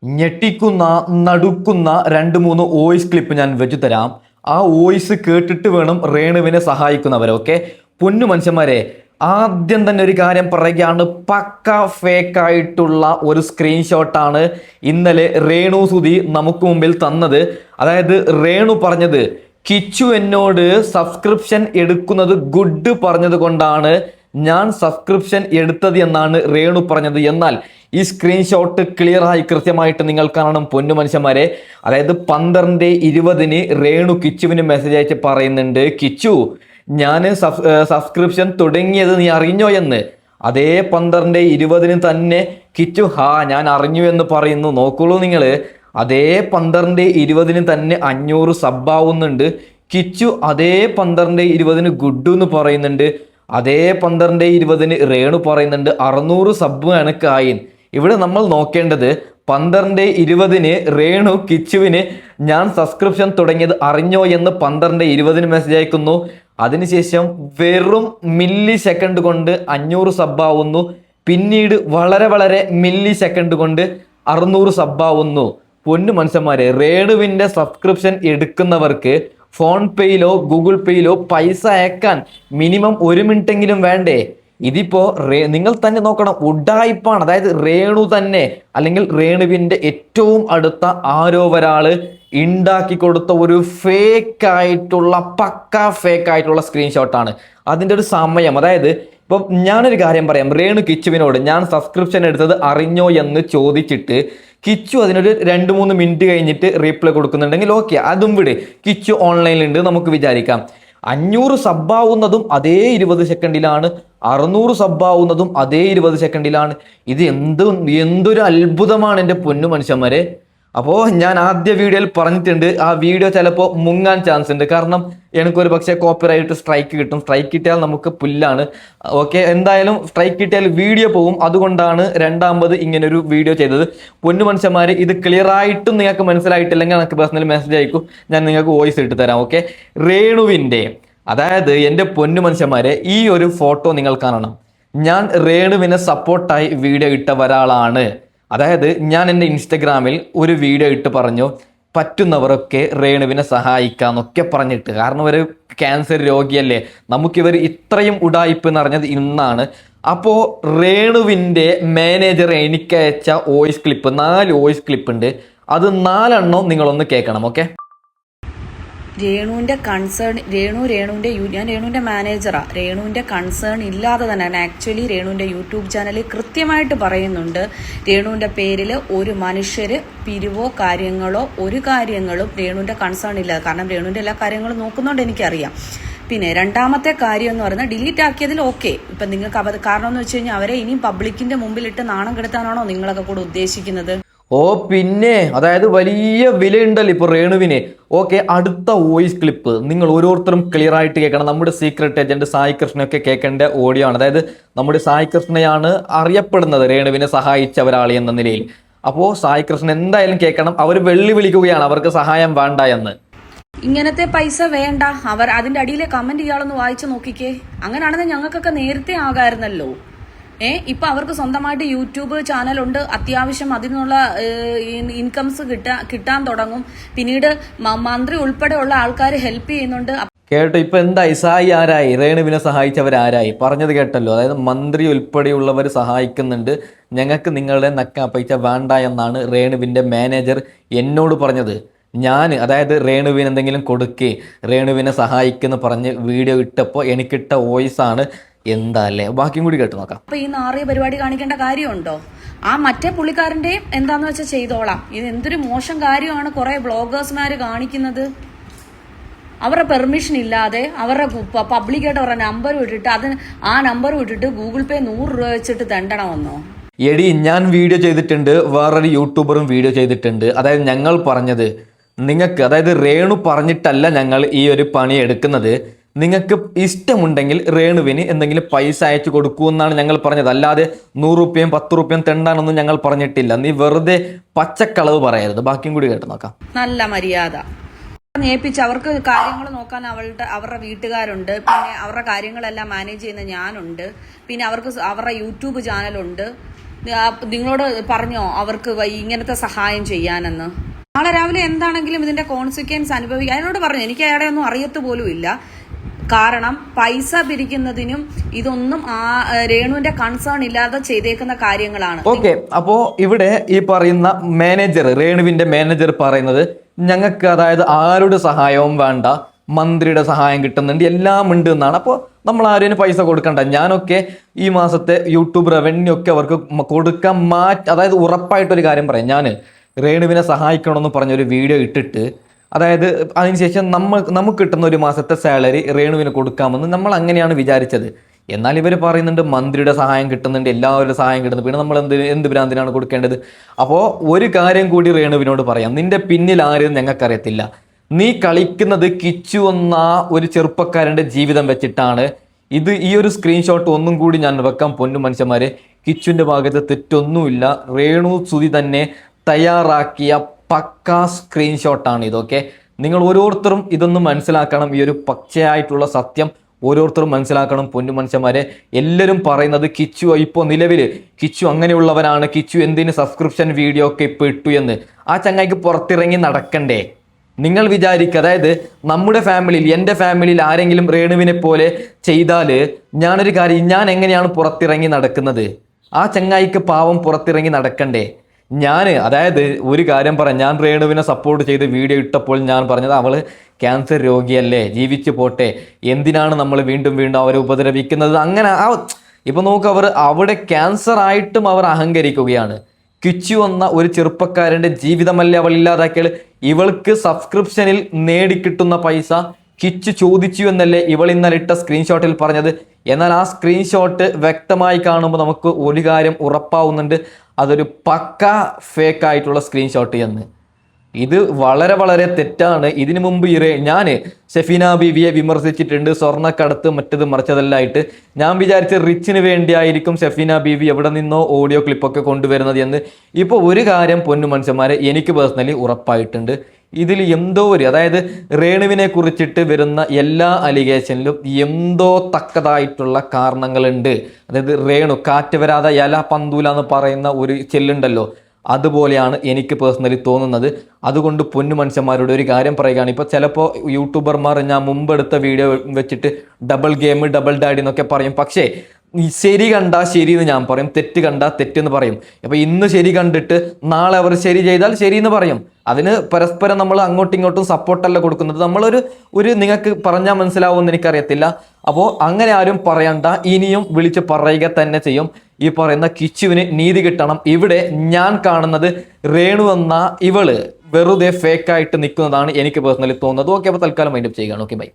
ഞെട്ടിക്കുന്ന നടുക്കുന്ന രണ്ട് മൂന്ന് വോയിസ് ക്ലിപ്പ് ഞാൻ വെച്ചു തരാം. ആ വോയിസ് കേട്ടിട്ട് വേണം രേണുവിനെ സഹായിക്കുന്നവരൊക്കെ. പൊന്നു മനുഷ്യന്മാരെ, ആദ്യം തന്നെ ഒരു കാര്യം പറയുകയാണ്, പക്ക ഫേക്കായിട്ടുള്ള ഒരു സ്ക്രീൻഷോട്ടാണ് ഇന്നലെ രേണു സുധി നമുക്ക് മുമ്പിൽ തന്നത്. അതായത് രേണു പറഞ്ഞത്, കിച്ചു എന്നോട് സബ്സ്ക്രിപ്ഷൻ എടുക്കുന്നത് ഗുഡ് പറഞ്ഞത് കൊണ്ടാണ് ഞാൻ സബ്സ്ക്രിപ്ഷൻ എടുത്തത് എന്നാണ് രേണു പറഞ്ഞത്. എന്നാൽ ഈ സ്ക്രീൻഷോട്ട് ക്ലിയറായി കൃത്യമായിട്ട് നിങ്ങൾ കാണണം പൊന്നു മനുഷ്യന്മാരെ. അതായത് 12:20 രേണു കിച്ചുവിന് മെസ്സേജ് അയച്ച് പറയുന്നുണ്ട്, കിച്ചു ഞാൻ സബ്സ്ക്രിപ്ഷൻ തുടങ്ങിയത് നീ അറിഞ്ഞോ എന്ന്. അതേ 12:20 തന്നെ കിച്ചു ഞാൻ അറിഞ്ഞു എന്ന് പറയുന്നു. നോക്കുള്ളൂ നിങ്ങൾ, അതേ 12:20 തന്നെ 500 സബ്ബാവുന്നുണ്ട്. കിച്ചു അതേ 12:20 ഗുഡ് എന്ന് പറയുന്നുണ്ട്. അതേ 12:20 രേണു പറയുന്നുണ്ട് 600 സബ് കണക്കായി. ഇവിടെ നമ്മൾ നോക്കേണ്ടത് 12:20 രേണു കിച്ചുവിന് ഞാൻ സബ്സ്ക്രിപ്ഷൻ തുടങ്ങിയത് അറിഞ്ഞോ എന്ന് 12:20 മെസ്സേജ് അയക്കുന്നു. അതിനുശേഷം വെറും മില്ലി സെക്കൻഡ് കൊണ്ട് 500 സബ്ബാവുന്നു. പിന്നീട് വളരെ വളരെ മില്ലി സെക്കൻഡ് കൊണ്ട് 600 സബ്ബാവുന്നു. പൊന്നു മനുഷ്യന്മാരെ, രേണുവിന്റെ സബ്സ്ക്രിപ്ഷൻ എടുക്കുന്നവർക്ക് ഫോൺ പേയിലോ ഗൂഗിൾ പേയിലോ പൈസ അയക്കാൻ മിനിമം 1 മിനിറ്റെങ്കിലും വേണ്ടേ? ഇതിപ്പോ നിങ്ങൾ തന്നെ നോക്കണം, ഉഡായിപ്പാണ്. അതായത് രേണു തന്നെ, അല്ലെങ്കിൽ രേണുവിന്റെ ഏറ്റവും അടുത്ത ആരോ ഒരാള് ഉണ്ടാക്കി കൊടുത്ത ഒരു ഫേക്കായിട്ടുള്ള, പക്ക ഫേക്കായിട്ടുള്ള സ്ക്രീൻഷോട്ടാണ്. അതിൻ്റെ ഒരു സമയം, അതായത് ഇപ്പം ഞാനൊരു കാര്യം പറയാം, രേണു കിച്ചുവിനോട് ഞാൻ സബ്സ്ക്രിപ്ഷൻ എടുത്തത് അറിഞ്ഞോ എന്ന് ചോദിച്ചിട്ട് കിച്ചു അതിനൊരു 2-3 മിനിറ്റ് കഴിഞ്ഞിട്ട് റീപ്ലൈ കൊടുക്കുന്നുണ്ടെങ്കിൽ ഓക്കെ, അതും വിട്, കിച്ചു ഓൺലൈനിലുണ്ട് നമുക്ക് വിചാരിക്കാം. 500 സബ്ബാവുന്നതും അതേ 20 സെക്കൻഡിലാണ്, 600 സബ്ബാവുന്നതും അതേ 20 സെക്കൻഡിലാണ്. ഇത് എന്തൊരു അത്ഭുതമാണ് എൻ്റെ പൊന്നു മനുഷ്യന്മാരെ. അപ്പോൾ ഞാൻ ആദ്യ വീഡിയോയിൽ പറഞ്ഞിട്ടുണ്ട്, ആ വീഡിയോ ചിലപ്പോൾ മുങ്ങാൻ ചാൻസ് ഉണ്ട്. കാരണം എനിക്കൊരു പക്ഷേ കോപ്പിറൈറ്റ് സ്ട്രൈക്ക് കിട്ടും. സ്ട്രൈക്ക് കിട്ടിയാൽ നമുക്ക് പുല്ലാണ്. ഓക്കെ, എന്തായാലും സ്ട്രൈക്ക് കിട്ടിയാൽ വീഡിയോ പോകും. അതുകൊണ്ടാണ് രണ്ടാമത് ഇങ്ങനൊരു വീഡിയോ ചെയ്തത്. പൊന്നു മനുഷ്യന്മാർ, ഇത് ക്ലിയർ ആയിട്ടും നിങ്ങൾക്ക് മനസ്സിലായിട്ടില്ലെങ്കിൽ എനിക്ക് പേഴ്സണൽ മെസ്സേജ് അയക്കും, ഞാൻ നിങ്ങൾക്ക് വോയിസ് ഇട്ട് തരാം. ഓക്കെ, രേണുവിൻ്റെ, അതായത് എൻ്റെ പൊന്നു മനുഷ്യന്മാരെ, ഈ ഒരു ഫോട്ടോ നിങ്ങൾ കാണണം. ഞാൻ രേണുവിനെ സപ്പോർട്ടായി വീഡിയോ ഇട്ട ഒരാളാണ്. അതായത് ഞാൻ എൻ്റെ ഇൻസ്റ്റഗ്രാമിൽ ഒരു വീഡിയോ ഇട്ട് പറഞ്ഞു, പറ്റുന്നവരൊക്കെ രേണുവിനെ സഹായിക്കാന്നൊക്കെ പറഞ്ഞിട്ട്. കാരണം ഒരു ക്യാൻസർ രോഗിയല്ലേ, നമുക്കിവർ ഇത്രയും ഉഡായിപ്പ് നിറഞ്ഞത് ഇന്നാണ്. അപ്പോൾ രേണുവിൻ്റെ മാനേജർ എനിക്ക് അയച്ച വോയിസ് ക്ലിപ്പ്, 4 വോയിസ് ക്ലിപ്പ് ഉണ്ട്. അത് 4 എണ്ണം നിങ്ങളൊന്ന് കേൾക്കണം. ഓക്കെ, രേണുവിന്റെ കൺസേൺ, ഞാൻ രേണുവിന്റെ മാനേജറാ. രേണുവിന്റെ കൺസേൺ ഇല്ലാതെ തന്നെ ആക്ച്വലി രേണുവിന്റെ യൂട്യൂബ് ചാനലിൽ കൃത്യമായിട്ട് പറയുന്നുണ്ട്, രേണുവിന്റെ പേരിൽ ഒരു മനുഷ്യര് പിരിവോ കാര്യങ്ങളോ ഒരു കാര്യങ്ങളും രേണുവിന്റെ കൺസേൺ ഇല്ല. കാരണം രേണുവിന്റെ എല്ലാ കാര്യങ്ങളും നോക്കുന്നോണ്ട് എനിക്കറിയാം. പിന്നെ രണ്ടാമത്തെ കാര്യം എന്ന് പറയുന്നത്, ഡിലീറ്റ് ആക്കിയതിൽ ഓക്കെ, ഇപ്പൊ നിങ്ങൾക്ക് കാരണം എന്ന് വെച്ച് കഴിഞ്ഞാൽ അവരെ ഇനിയും പബ്ലിക്കിന്റെ മുമ്പിലിട്ട് നാണം കെടുത്താനാണോ നിങ്ങളൊക്കെ കൂടെ ഉദ്ദേശിക്കുന്നത്? ഓ പിന്നെ, അതായത് വലിയ വിലയുണ്ടല്ലോ ഇപ്പോൾ രേണുവിന്. ഓക്കെ, അടുത്ത വോയിസ് ക്ലിപ്പ് നിങ്ങൾ ഓരോരുത്തരും ക്ലിയർ ആയിട്ട് കേൾക്കണം. നമ്മുടെ സീക്രട്ട് ഏജന്റ് സായി കൃഷ്ണയൊക്കെ കേൾക്കേണ്ട ഓഡിയോ ആണ്. അതായത് നമ്മുടെ സായി കൃഷ്ണയാണ് അറിയപ്പെടുന്നത് രേണുവിനെ സഹായിച്ച ഒരാൾ എന്ന നിലയിൽ. അപ്പോൾ സായി കൃഷ്ണൻ എന്തായാലും കേൾക്കണം. അവർ വെല്ലുവിളിക്കുകയാണ് അവർക്ക് സഹായം വേണ്ട എന്ന്. ഇങ്ങനത്തെ പൈസ വേണ്ട, അവർ അതിന്റെ അടിയിലെ കമന്റ് ഇയാളൊന്ന് വായിച്ചു നോക്കിക്കേ. അങ്ങനെയാണെങ്കിൽ ഞങ്ങൾക്കൊക്കെ നേരത്തെ ആകായിരുന്നല്ലോ. ഇപ്പൊ അവർക്ക് സ്വന്തമായിട്ട് യൂട്യൂബ് ചാനലുണ്ട്, അത്യാവശ്യം അതിനുള്ള ഇൻകംസ് കിട്ടാൻ തുടങ്ങും. പിന്നീട് മന്ത്രി ഉൾപ്പെടെയുള്ള ആൾക്കാർ ഹെൽപ്പ് ചെയ്യുന്നുണ്ട്. കേട്ടോ, ഇപ്പൊ എന്തായി? സായി ആരായി? രേണുവിനെ സഹായിച്ചവരാരായി? പറഞ്ഞത് കേട്ടല്ലോ. അതായത് മന്ത്രി ഉൾപ്പെടെയുള്ളവർ സഹായിക്കുന്നുണ്ട്, ഞങ്ങൾക്ക് നിങ്ങളുടെ നക്ക പൈസ വേണ്ട എന്നാണ് രേണുവിന്റെ മാനേജർ എന്നോട് പറഞ്ഞത്. അതായത് രേണുവിന് എന്തെങ്കിലും കൊടുക്കേ, രേണുവിനെ സഹായിക്കുന്ന പറഞ്ഞ് വീഡിയോ ഇട്ടപ്പോൾ എനിക്കിട്ട വോയിസ് ആണ്. എന്താ അല്ലേ, ബാക്കിയും കൂടി കേട്ട് നോക്കാം. അപ്പൊ ഈ നാറിയ പരിപാടി കാണിക്കേണ്ട കാര്യമുണ്ടോ? ആ മറ്റേ പുള്ളിക്കാരന്റെയും എന്താന്ന് വെച്ചാൽ ചെയ്തോളാം. ഇത് എന്തൊരു മോശം കാര്യമാണ് കുറെ ബ്ലോഗേഴ്സ്മാര് കാണിക്കുന്നത്. അവരുടെ പെർമിഷൻ ഇല്ലാതെ അവരുടെ പബ്ലിക്കായിട്ട് അവരുടെ നമ്പർ വിട്ടിട്ട് ആ നമ്പർ വിട്ടിട്ട് ഗൂഗിൾ പേ 100 രൂപ വെച്ചിട്ട് തെണ്ടണമെന്നോ? എടി, ഞാൻ വീഡിയോ ചെയ്തിട്ടുണ്ട്, വേറൊരു യൂട്യൂബറും വീഡിയോ ചെയ്തിട്ടുണ്ട്. അതായത് ഞങ്ങൾ പറഞ്ഞത് നിങ്ങൾക്ക്, അതായത് രേണു പറഞ്ഞിട്ടല്ല ഞങ്ങൾ ഈ ഒരു പണി എടുക്കുന്നത്. നിങ്ങൾക്ക് ഇഷ്ടമുണ്ടെങ്കിൽ രേണുവിന് എന്തെങ്കിലും പൈസ അയച്ചു കൊടുക്കൂ എന്നാണ് ഞങ്ങൾ പറഞ്ഞത്. അല്ലാതെ 100 രൂപയും 10 രൂപയും തെണ്ടാനൊന്നും ഞങ്ങൾ പറഞ്ഞിട്ടില്ല. നീ വെറുതെ പച്ചക്കളവ് പറയരുത്. ബാക്കിയും കൂടി കേട്ട് നോക്കാം. നല്ല മര്യാദ ഏൽപ്പിച്ച് അവർക്ക് കാര്യങ്ങൾ നോക്കാൻ അവരുടെ വീട്ടുകാരുണ്ട്. പിന്നെ അവരുടെ കാര്യങ്ങളെല്ലാം മാനേജ് ചെയ്യുന്ന ഞാനുണ്ട്. പിന്നെ അവർക്ക് അവരുടെ യൂട്യൂബ് ചാനലുണ്ട്. നിങ്ങളോട് പറഞ്ഞോ അവർക്ക് ഇങ്ങനത്തെ സഹായം ചെയ്യാനെന്ന്? നാളെ രാവിലെ എന്താണെങ്കിലും ഇതിന്റെ കോൺസിക്വൻസ് അനുഭവിക്കുക. അതിനോട് പറഞ്ഞു, എനിക്ക് അയാളെ ഒന്നും അറിയത്ത് പോലും ഇല്ല. കാരണം പൈസ പിരിക്കുന്നതിനും ഇതൊന്നും രേണുവിന്റെ കൺസേൺ ഇല്ലാതെ ചെയ്തേക്കുന്ന കാര്യങ്ങളാണ്. ഓക്കെ, അപ്പോ ഇവിടെ ഈ പറയുന്ന മാനേജർ, രേണുവിന്റെ മാനേജർ പറയുന്നത് ഞങ്ങൾക്ക് അതായത് ആരുടെ സഹായവും വേണ്ട, മന്ത്രിയുടെ സഹായം കിട്ടുന്നുണ്ട്, എല്ലാം ഉണ്ട് എന്നാണ്. അപ്പോൾ നമ്മൾ ആരും പൈസ കൊടുക്കണ്ട. ഞാനൊക്കെ ഈ മാസത്തെ യൂട്യൂബ് റവന്യൂ ഒക്കെ അവർക്ക് കൊടുക്കാൻ അതായത് ഉറപ്പായിട്ടൊരു കാര്യം പറയാം, ഞാൻ രേണുവിനെ സഹായിക്കണമെന്ന് പറഞ്ഞൊരു വീഡിയോ ഇട്ടിട്ട്, അതായത് അതിനുശേഷം നമുക്ക് കിട്ടുന്ന ഒരു മാസത്തെ സാലറി രേണുവിന് കൊടുക്കാമെന്ന് നമ്മൾ അങ്ങനെയാണ് വിചാരിച്ചത്. എന്നാൽ ഇവർ പറയുന്നുണ്ട് മന്ത്രിയുടെ സഹായം കിട്ടുന്നുണ്ട്, എല്ലാവരുടെ സഹായം കിട്ടുന്നു, പിന്നെ നമ്മൾ എന്ത് ഭ്രാന്തിനാണ് കൊടുക്കേണ്ടത്? അപ്പോൾ ഒരു കാര്യം കൂടി രേണുവിനോട് പറയാം, നിന്റെ പിന്നിൽ ആരും ഞങ്ങൾക്കറിയത്തില്ല. നീ കളിക്കുന്നത് കിച്ചു എന്ന ഒരു ചെറുപ്പക്കാരൻ്റെ ജീവിതം വെച്ചിട്ടാണ്. ഈ ഒരു സ്ക്രീൻഷോട്ട് ഒന്നും കൂടി ഞാൻ വെക്കാം പൊന്നു മനുഷ്യന്മാരെ. കിച്ചുവിൻ്റെ ഭാഗത്ത് തെറ്റൊന്നുമില്ല. രേണു സുധി തന്നെ തയ്യാറാക്കിയ പക്കാ സ്ക്രീൻഷോട്ടാണ് ഇതൊക്കെ. നിങ്ങൾ ഓരോരുത്തരും ഇതൊന്നും മനസ്സിലാക്കണം. ഈ ഒരു പച്ചയായിട്ടുള്ള സത്യം ഓരോരുത്തരും മനസ്സിലാക്കണം പൊന്നു മനുഷ്യന്മാരെ. എല്ലാവരും പറയുന്നത് കിച്ചു ഇപ്പോൾ നിലവിൽ കിച്ചു അങ്ങനെയുള്ളവരാണ്, കിച്ചു എന്തിന് സബ്സ്ക്രിപ്ഷൻ വീഡിയോ ഒക്കെ ഇപ്പോൾ ഇട്ടു എന്ന്. ആ ചങ്ങായിക്ക് പുറത്തിറങ്ങി നടക്കണ്ടേ? നിങ്ങൾ വിചാരിക്കുക, അതായത് നമ്മുടെ ഫാമിലിയിൽ, എൻ്റെ ഫാമിലിയിൽ ആരെങ്കിലും രേണുവിനെ പോലെ ചെയ്താൽ ഞാനൊരു കാര്യം, ഞാൻ എങ്ങനെയാണ് പുറത്തിറങ്ങി നടക്കുന്നത്? ആ ചങ്ങായിക്ക് പാവം പുറത്തിറങ്ങി നടക്കണ്ടേ? അതായത് ഒരു കാര്യം പറയാം, ഞാൻ രേണുവിനെ സപ്പോർട്ട് ചെയ്ത് വീഡിയോ ഇട്ടപ്പോൾ ഞാൻ പറഞ്ഞത് അവൾ ക്യാൻസർ രോഗിയല്ലേ, ജീവിച്ചു പോട്ടെ, എന്തിനാണ് നമ്മൾ വീണ്ടും വീണ്ടും അവരെ ഉപദ്രവിക്കുന്നത്? അങ്ങനെ ഇപ്പം നോക്ക്, അവിടെ ക്യാൻസർ ആയിട്ടും അവർ അഹങ്കരിക്കുകയാണ്. കിച്ചു എന്ന ഒരു ചെറുപ്പക്കാരൻ്റെ ജീവിതമല്ലേ അവൾ ഇല്ലാതാക്കിയാൽ? ഇവൾക്ക് സബ്സ്ക്രിപ്ഷനിൽ നേടിക്കിട്ടുന്ന പൈസ കിച്ചു ചോദിച്ചു എന്നല്ലേ ഇവൾ ഇന്നലെ ഇട്ട സ്ക്രീൻഷോട്ടിൽ പറഞ്ഞത്. എന്നാൽ ആ സ്ക്രീൻഷോട്ട് വ്യക്തമായി കാണുമ്പോൾ നമുക്ക് ഒരു കാര്യം ഉറപ്പാവുന്നുണ്ട്, അതൊരു പക്ക ഫേക്ക് ആയിട്ടുള്ള സ്ക്രീൻഷോട്ട് എന്ന്. ഇത് വളരെ വളരെ തെറ്റാണ്. ഇതിനു മുമ്പ് ഞാൻ ഷെഫീന ബീവിയെ വിമർശിച്ചിട്ടുണ്ട്, സ്വർണ്ണക്കടത്ത് മറ്റത് മറിച്ചതെല്ലായിട്ട്. ഞാൻ വിചാരിച്ച റിച്ചിന് വേണ്ടിയായിരിക്കും ഷെഫീന ബീവി എവിടെ നിന്നോ ഓഡിയോ ക്ലിപ്പൊക്കെ കൊണ്ടുവരുന്നത് എന്ന്. ഇപ്പോൾ ഒരു കാര്യം പൊന്നു മനുഷ്യന്മാരെ എനിക്ക് പേഴ്സണലി ഉറപ്പായിട്ടുണ്ട്, ഇതിൽ എന്തോ അതായത് രേണുവിനെ കുറിച്ചിട്ട് വരുന്ന എല്ലാ അലിഗേഷനിലും എന്തോ തക്കതായിട്ടുള്ള കാരണങ്ങളുണ്ട്. അതായത് രേണു കാറ്റ് വരാതെ ഇല പന്തൂല എന്ന് പറയുന്ന ഒരു ചെല്ലുണ്ടല്ലോ, അതുപോലെയാണ് എനിക്ക് പേഴ്സണലി തോന്നുന്നത്. അതുകൊണ്ട് പൊന്നു മനുഷ്യന്മാരോട് ഒരു കാര്യം പറയുകയാണ്, ഇപ്പോൾ ചിലപ്പോൾ യൂട്യൂബർമാർ ഞാൻ മുമ്പെടുത്ത വീഡിയോ വെച്ചിട്ട് ഡബിൾ ഗെയിം, ഡബിൾ ഡാഡി എന്നൊക്കെ പറയും. പക്ഷേ ശരി കണ്ടാൽ ശരി എന്ന് ഞാൻ പറയും, തെറ്റ് കണ്ടാൽ തെറ്റെന്ന് പറയും. അപ്പോൾ ഇന്ന് ശരി കണ്ടിട്ട് നാളെ അവർ ശരി ചെയ്താൽ ശരി എന്ന് പറയും. അതിന് പരസ്പരം നമ്മൾ അങ്ങോട്ടും ഇങ്ങോട്ടും സപ്പോർട്ടല്ല കൊടുക്കുന്നത്. നമ്മളൊരു നിങ്ങൾക്ക് പറഞ്ഞാൽ മനസ്സിലാവുമെന്ന് എനിക്കറിയത്തില്ല. അപ്പോൾ അങ്ങനെ ആരും പറയണ്ട, ഇനിയും വിളിച്ച് പറയുക തന്നെ ചെയ്യും. ഈ പറയുന്ന കിച്ചുവിന് നീതി കിട്ടണം. ഇവിടെ ഞാൻ കാണുന്നത് രേണു എന്ന ഇവള് വെറുതെ ഫേക്കായിട്ട് നിൽക്കുന്നതാണ് എനിക്ക് പേഴ്സണലി തോന്നുന്നത്. ഓക്കെ, അപ്പോൾ തൽക്കാലം മൈൻഡപ്പ് ചെയ്യുകയാണ്. Okay, by.